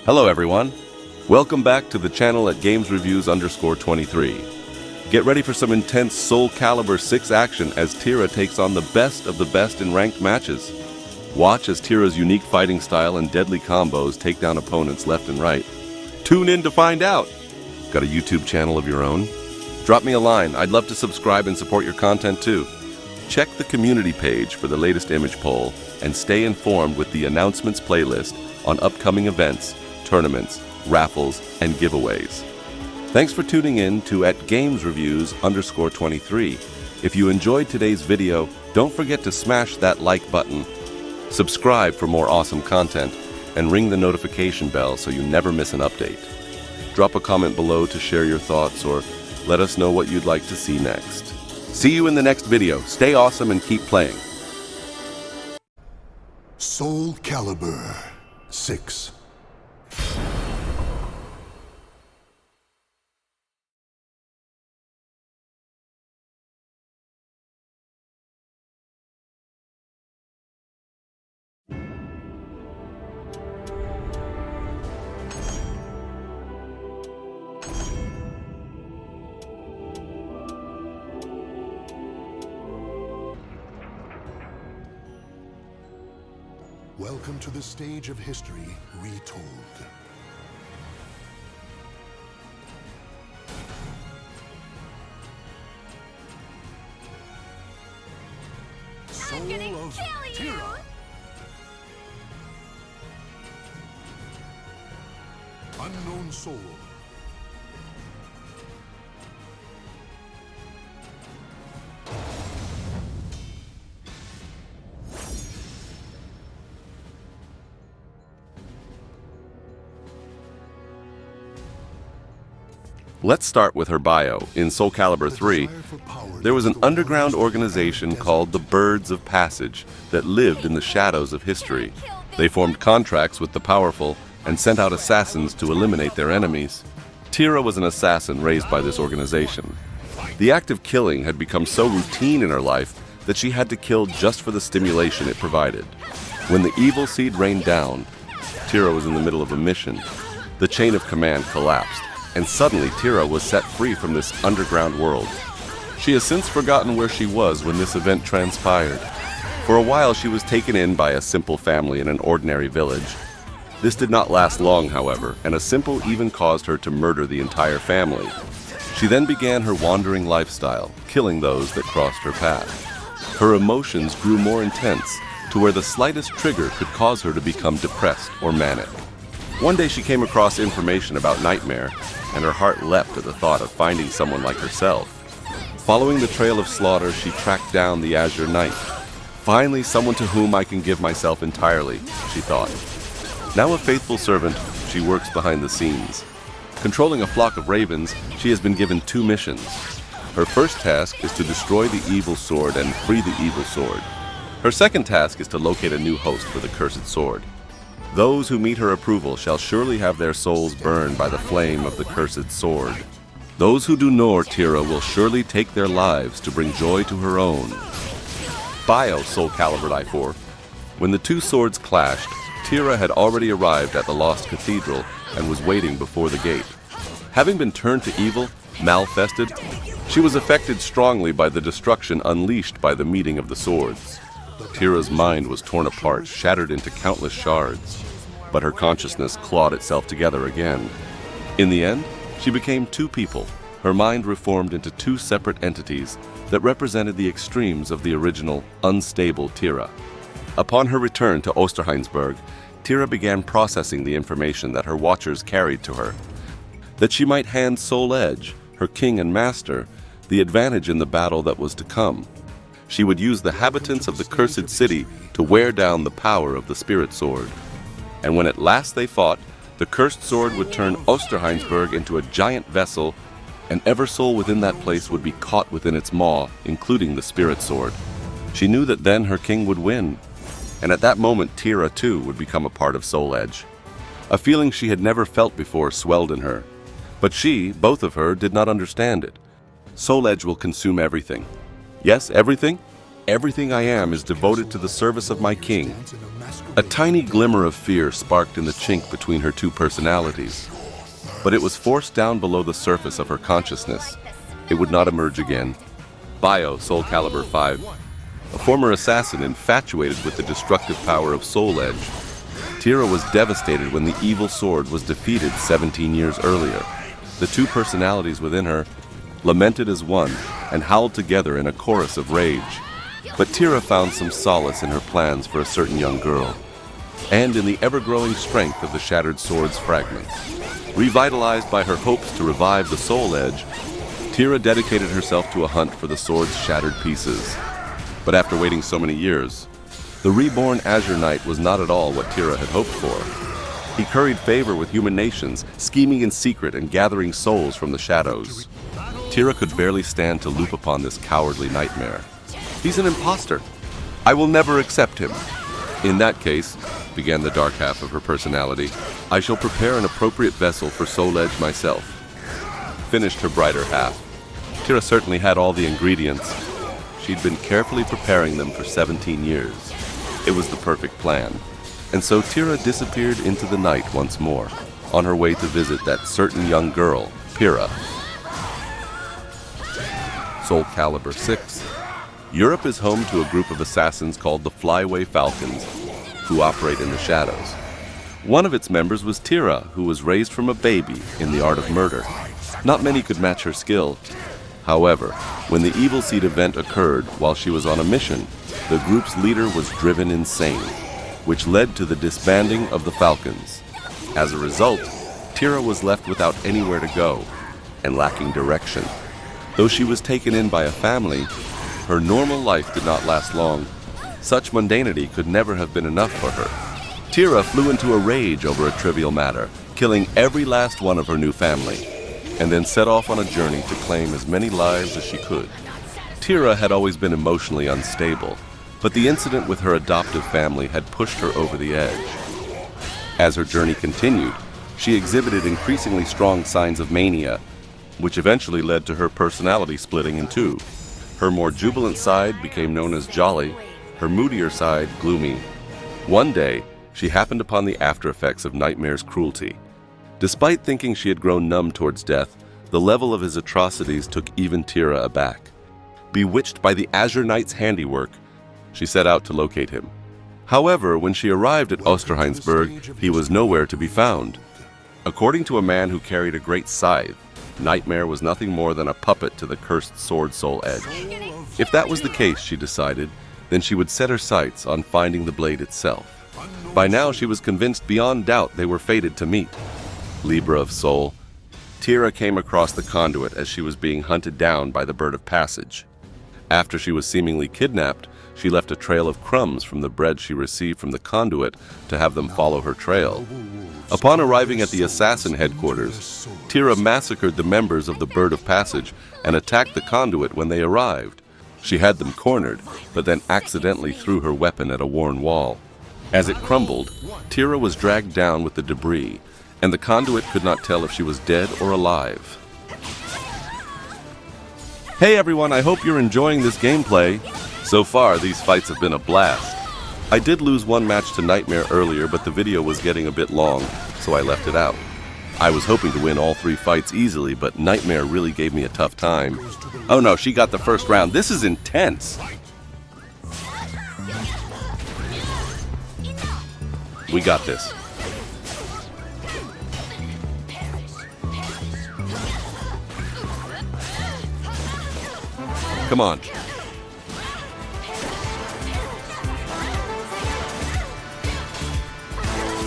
Hello everyone, welcome back to the channel at GamesReviews_23. Get ready for some intense Soulcalibur 6 action as Tira takes on the best of the best in ranked matches. Watch as Tira's unique fighting style and deadly combos take down opponents left and right. Tune in to find out! Got a YouTube channel of your own? Drop me a line, I'd love to subscribe and support your content too. Check the community page for the latest image poll and stay informed with the announcements playlist on upcoming events, tournaments, raffles, and giveaways. Thanks for tuning in to @GamesReviews_23. If you enjoyed today's video, don't forget to smash that like button, subscribe for more awesome content, and ring the notification bell so you never miss an update. Drop a comment below to share your thoughts or let us know what you'd like to see next. See you in the next video. Stay awesome and keep playing. Soulcalibur 6. Welcome to the stage of history retold. Soul of Tira. Unknown soul. Let's start with her bio. In Soulcalibur 3, there was an underground organization called the Birds of Passage that lived in the shadows of history. They formed contracts with the powerful and sent out assassins to eliminate their enemies. Tira was an assassin raised by this organization. The act of killing had become so routine in her life that she had to kill just for the stimulation it provided. When the evil seed rained down, Tira was in the middle of a mission. The chain of command collapsed, and suddenly Tira was set free from this underground world. She has since forgotten where she was when this event transpired. For a while she was taken in by a simple family in an ordinary village. This did not last long, however, and a simple even caused her to murder the entire family. She then began her wandering lifestyle, killing those that crossed her path. Her emotions grew more intense, to where the slightest trigger could cause her to become depressed or manic. One day she came across information about Nightmare, and her heart leapt at the thought of finding someone like herself. Following the trail of slaughter, she tracked down the Azure Knight. Finally, someone to whom I can give myself entirely, she thought. Now a faithful servant, she works behind the scenes. Controlling a flock of ravens, she has been given 2 missions. Her first task is to destroy the evil sword and free the evil sword. Her second task is to locate a new host for the cursed sword. Those who meet her approval shall surely have their souls burned by the flame of the cursed sword. Those who do nor Tira will surely take their lives to bring joy to her own. Bio Soulcalibur I4. When the 2 swords clashed, Tira had already arrived at the Lost Cathedral and was waiting before the gate. Having been turned to evil, malfested, she was affected strongly by the destruction unleashed by the meeting of the swords. Tira's mind was torn apart, shattered into countless shards, but her consciousness clawed itself together again. In the end, she became 2 people. Her mind reformed into 2 separate entities that represented the extremes of the original, unstable Tira. Upon her return to Osterheinsberg, Tira began processing the information that her watchers carried to her, that she might hand Soul Edge, her king and master, the advantage in the battle that was to come. She would use the habitants of the cursed city to wear down the power of the spirit sword. And when at last they fought, the cursed sword would turn Osterheinsberg into a giant vessel, and every soul within that place would be caught within its maw, including the spirit sword. She knew that then her king would win, and at that moment Tira too would become a part of Soul Edge. A feeling she had never felt before swelled in her, but she, both of her, did not understand it. Soul Edge will consume everything. Yes, everything? Everything I am is devoted to the service of my king. A tiny glimmer of fear sparked in the chink between her two personalities, but it was forced down below the surface of her consciousness. It would not emerge again. Bio, Soulcalibur 5. A former assassin infatuated with the destructive power of Soul Edge, Tira was devastated when the evil sword was defeated 17 years earlier. The two personalities within her lamented as one and howled together in a chorus of rage. But Tira found some solace in her plans for a certain young girl, and in the ever-growing strength of the shattered sword's fragments. Revitalized by her hopes to revive the Soul Edge, Tira dedicated herself to a hunt for the sword's shattered pieces. But after waiting so many years, the reborn Azure Knight was not at all what Tira had hoped for. He curried favor with human nations, scheming in secret and gathering souls from the shadows. Tira could barely stand to loop upon this cowardly nightmare. He's an imposter. I will never accept him. In that case, began the dark half of her personality, I shall prepare an appropriate vessel for Soul Edge myself. Finished her brighter half. Tira certainly had all the ingredients. She'd been carefully preparing them for 17 years. It was the perfect plan. And so Tira disappeared into the night once more, on her way to visit that certain young girl, Tira. Soulcalibur 6. Europe is home to a group of assassins called the Flyaway Falcons, who operate in the shadows. One of its members was Tira, who was raised from a baby in the art of murder. Not many could match her skill. However, when the Evil Seed event occurred while she was on a mission, the group's leader was driven insane, which led to the disbanding of the Falcons. As a result, Tira was left without anywhere to go and lacking direction. Though she was taken in by a family, her normal life did not last long. Such mundanity could never have been enough for her. Tira flew into a rage over a trivial matter, killing every last one of her new family, and then set off on a journey to claim as many lives as she could. Tira had always been emotionally unstable, but the incident with her adoptive family had pushed her over the edge. As her journey continued, she exhibited increasingly strong signs of mania, which eventually led to her personality splitting in two. Her more jubilant side became known as Jolly, her moodier side gloomy. One day, she happened upon the after effects of Nightmare's cruelty. Despite thinking she had grown numb towards death, the level of his atrocities took even Tira aback. Bewitched by the Azure Knight's handiwork, she set out to locate him. However, when she arrived at Osterheinsberg, he was nowhere to be found. According to a man who carried a great scythe, Nightmare was nothing more than a puppet to the cursed Sword Soul Edge. If that was the case, she decided, then she would set her sights on finding the blade itself. By now she was convinced beyond doubt they were fated to meet. Libra of Soul, Tira came across the conduit as she was being hunted down by the Bird of Passage. After she was seemingly kidnapped, she left a trail of crumbs from the bread she received from the conduit to have them follow her trail. Upon arriving at the assassin headquarters, Tira massacred the members of the Bird of Passage and attacked the conduit when they arrived. She had them cornered, but then accidentally threw her weapon at a worn wall. As it crumbled, Tira was dragged down with the debris, and the conduit could not tell if she was dead or alive. Hey everyone, I hope you're enjoying this gameplay. So far, these fights have been a blast. I did lose one match to Nightmare earlier, but the video was getting a bit long, so I left it out. I was hoping to win all 3 fights easily, but Nightmare really gave me a tough time. Oh no, she got the first round. This is intense. We got this. Come on.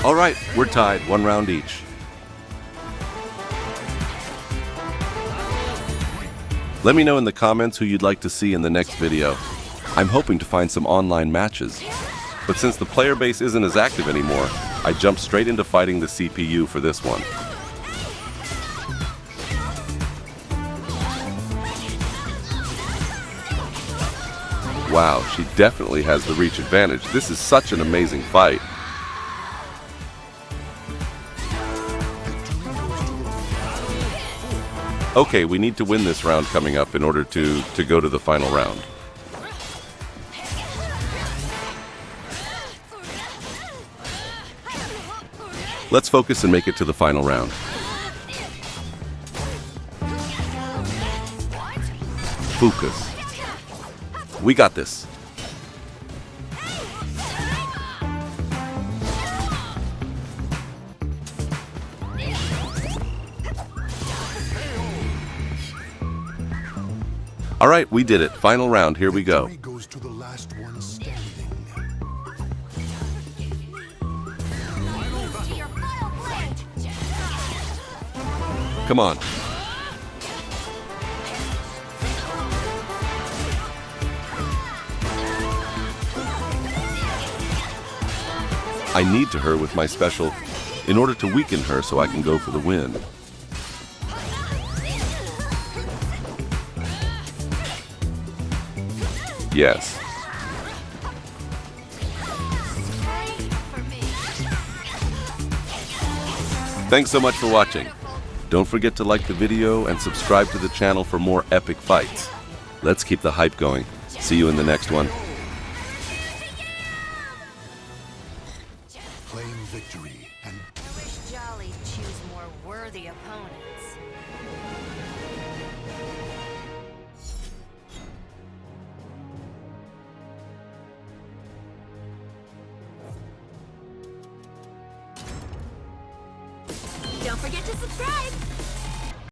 All right, we're tied, 1 round each. Let me know in the comments who you'd like to see in the next video. I'm hoping to find some online matches. But since the player base isn't as active anymore, I jumped straight into fighting the CPU for this one. Wow, she definitely has the reach advantage. This is such an amazing fight. Okay, we need to win this round coming up in order to go to the final round. Let's focus and make it to the final round. Focus. We got this. All right, we did it. Final round. Here we go. Victory goes to the last one standing. Come on. I need to her with my special in order to weaken her so I can go for the win. Yes. Thanks so much for watching. Don't forget to like the video and subscribe to the channel for more epic fights. Let's keep the hype going. See you in the next one. Claim victory and I wish Jolly'd choose more worthy opponents. Don't forget to subscribe!